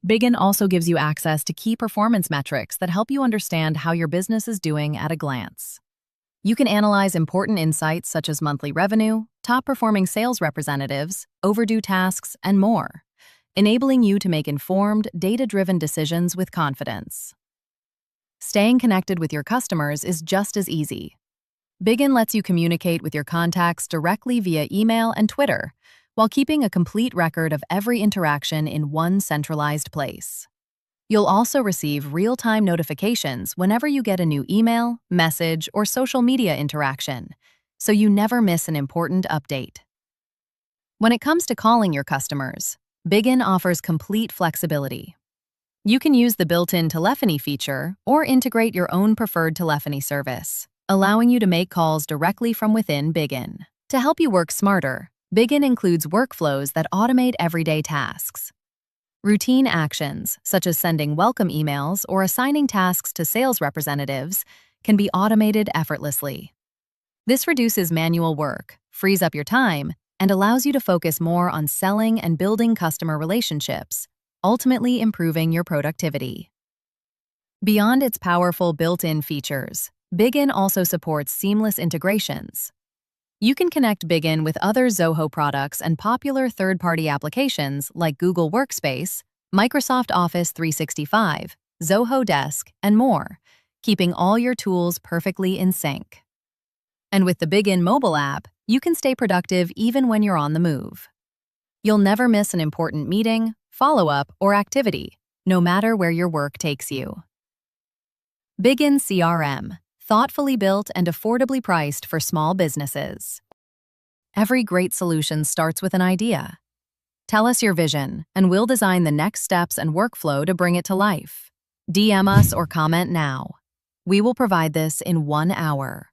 Bigin also gives you access to key performance metrics that help you understand how your business is doing at a glance. You can analyze important insights such as monthly revenue, top-performing sales representatives, overdue tasks, and more, enabling you to make informed, data-driven decisions with confidence. Staying connected with your customers is just as easy. Bigin lets you communicate with your contacts directly via email and Twitter, while keeping a complete record of every interaction in one centralized place. You'll also receive real-time notifications whenever you get a new email, message, or social media interaction, so you never miss an important update. When it comes to calling your customers, Bigin offers complete flexibility. You can use the built-in telephony feature or integrate your own preferred telephony service, allowing you to make calls directly from within Bigin. To help you work smarter, Bigin includes workflows that automate everyday tasks. Routine actions, such as sending welcome emails or assigning tasks to sales representatives, can be automated effortlessly. This reduces manual work, frees up your time, and allows you to focus more on selling and building customer relationships, ultimately improving your productivity. Beyond its powerful built-in features, Bigin also supports seamless integrations. You can connect Bigin with other Zoho products and popular third-party applications like Google Workspace, Microsoft Office 365, Zoho Desk, and more, keeping all your tools perfectly in sync. And with the Bigin mobile app, you can stay productive even when you're on the move. You'll never miss an important meeting, follow-up, or activity, no matter where your work takes you. Bigin CRM, thoughtfully built and affordably priced for small businesses. Every great solution starts with an idea. Tell us your vision, and we'll design the next steps and workflow to bring it to life. DM us or comment now. We will provide this in 1 hour.